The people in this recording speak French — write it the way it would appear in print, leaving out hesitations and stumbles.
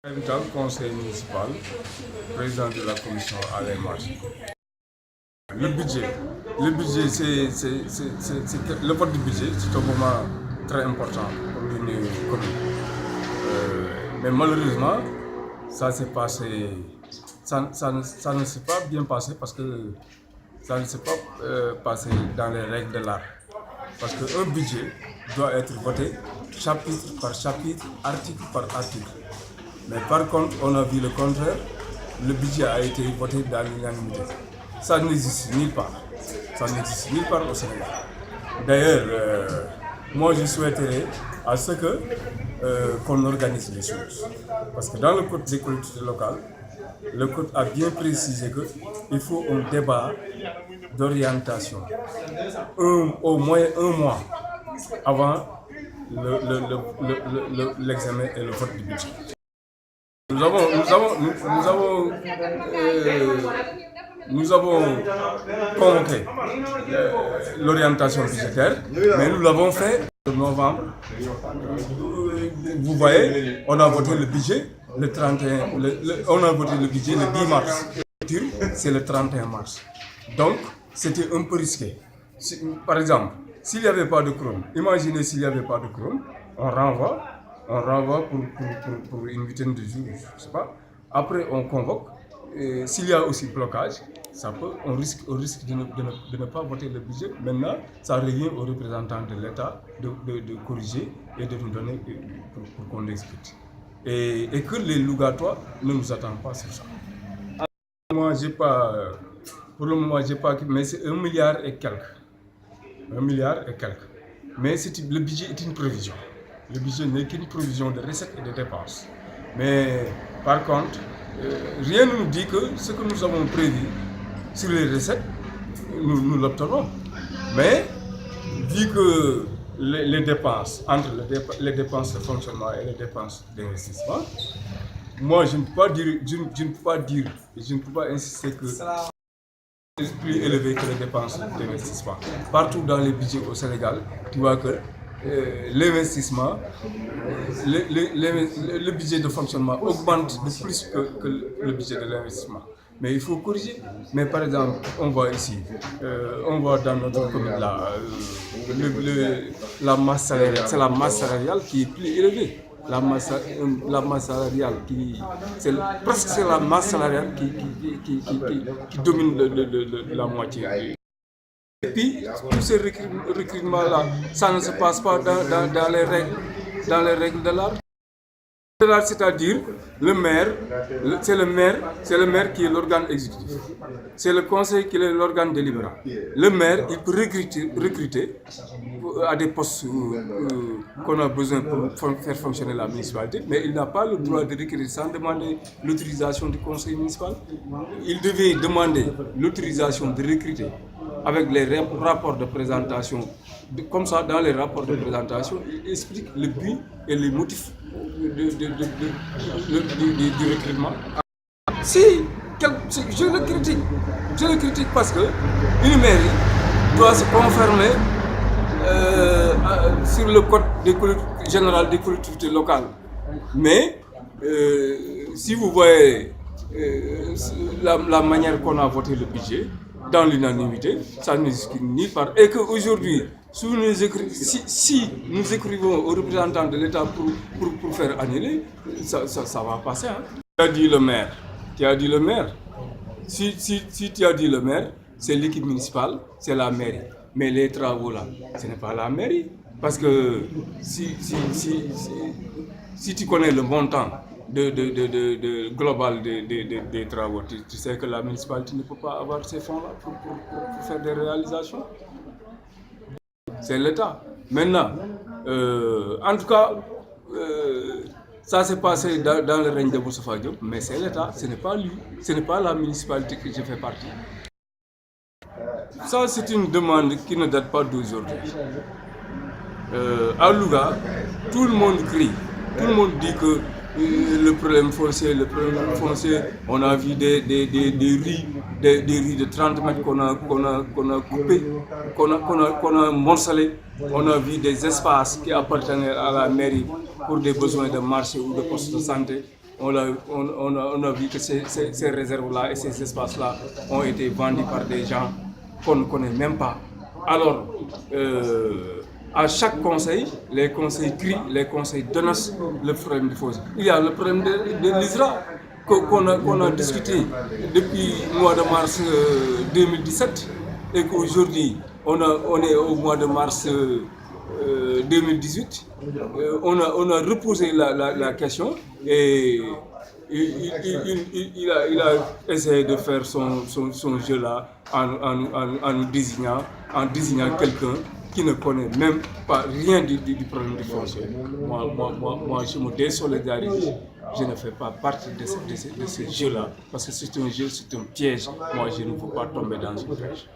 Invitant conseil municipal, président de la commission à les marchés. Le budget, le vote du budget, c'est un moment très important pour une commune. Mais malheureusement, ça s'est passé, ça ne s'est pas bien passé parce que ça ne s'est pas passé dans les règles de l'art. Parce qu'un budget doit être voté chapitre par chapitre, article par article. Mais par contre, on a vu le contraire, le budget a été voté dans l'unanimité. Ça n'existe nulle part. Ça n'existe nulle part au Sénégal. D'ailleurs, moi je souhaiterais à ce que qu'on organise les choses. Parce que dans le code des collectivités locales, le code a bien précisé qu'il faut un débat d'orientation. Au moins un mois avant l'examen et le vote du budget. Nous avons convoqué l'orientation budgétaire, mais nous l'avons fait en novembre. Vous voyez, on a voté le budget le 31, on a voté le budget le 10 mars. C'est le 31 mars. Donc, c'était un peu risqué. Par exemple, s'il n'y avait pas de quorum, imaginez s'il n'y avait pas de quorum, on renvoie pour une vingtaine de jours, je ne sais pas. Après, on convoque. S'il y a aussi blocage, on risque de ne pas voter le budget. Maintenant, ça revient aux représentants de l'État de corriger et de nous donner pour qu'on l'exécute. Et que les Lougatois ne nous attendent pas sur ça. Moi, pour le moment, j'ai pas, mais c'est 1 milliard et quelques. 1 milliard et quelques. Mais le budget est une prévision. Le budget n'est qu'une provision de recettes et de dépenses. Mais par contre, rien ne nous dit que ce que nous avons prévu sur les recettes, nous l'obtenons. Mais vu que les dépenses, entre les dépenses de fonctionnement et les dépenses d'investissement, moi je ne peux pas insister que c'est plus élevé que les dépenses d'investissement. Partout dans les budgets au Sénégal, tu vois que l'investissement, le budget de fonctionnement augmente de plus que le budget de l'investissement. Mais il faut corriger. Mais par exemple, on voit ici, on voit dans notre commune là, la masse salariale, c'est la masse salariale qui est plus élevée. La masse salariale c'est presque la masse salariale qui domine la moitié. Et puis, tous ces recrutements-là, ça ne se passe pas dans les règles de l'art. C'est-à-dire, c'est le maire qui est l'organe exécutif. C'est le conseil qui est l'organe délibérant. Le maire, il peut recruter à des postes qu'on a besoin pour faire fonctionner la municipalité, mais il n'a pas le droit de recruter sans demander l'autorisation du conseil municipal. Il devait demander l'autorisation de recruter avec les rapports de présentation. Comme ça, dans les rapports de présentation, il explique le but et les motifs du recrutement. Je le critique parce que une mairie doit se conformer sur le code général des collectivités locales. Mais si vous voyez la manière qu'on a voté le budget, dans l'unanimité, ça n'existe nulle part. Et qu'aujourd'hui, si nous écrivons aux représentants de l'État pour faire annuler, ça va passer. Hein. Tu as dit le maire. Si tu as dit le maire, c'est l'équipe municipale, c'est la mairie. Mais les travaux là, ce n'est pas la mairie. Parce que si tu connais le montant global des travaux, tu sais que la municipalité ne peut pas avoir ces fonds-là pour faire des réalisations. C'est l'État. Maintenant, en tout cas, ça s'est passé dans le règne de Moustapha Diop, mais c'est l'État, ce n'est pas lui, ce n'est pas la municipalité que je fais partie. Ça, c'est une demande qui ne date pas d'aujourd'hui. À Louga, tout le monde crie, tout le monde dit que le problème foncier, on a vu des riz de 30 mètres qu'on a coupés, qu'on a morcelés, on a vu des espaces qui appartenaient à la mairie pour des besoins de marché ou de poste de santé, on a vu que ces réserves-là et ces espaces-là ont été vendus par des gens qu'on ne connaît même pas. Alors, à chaque conseil, les conseils crient, les conseils dénoncent le problème du fossé. Il y a le problème de l'ISRA qu'on a discuté depuis le mois de mars 2017 et qu'aujourd'hui, on est au mois de mars 2018. On a reposé la question et il a essayé de faire son jeu là en désignant quelqu'un qui ne connaît même pas rien du problème du foncier. Moi, je me désolidarise. Je ne fais pas partie de ce jeu-là parce que c'est un jeu, c'est un piège. Moi, je ne veux pas tomber dans ce piège.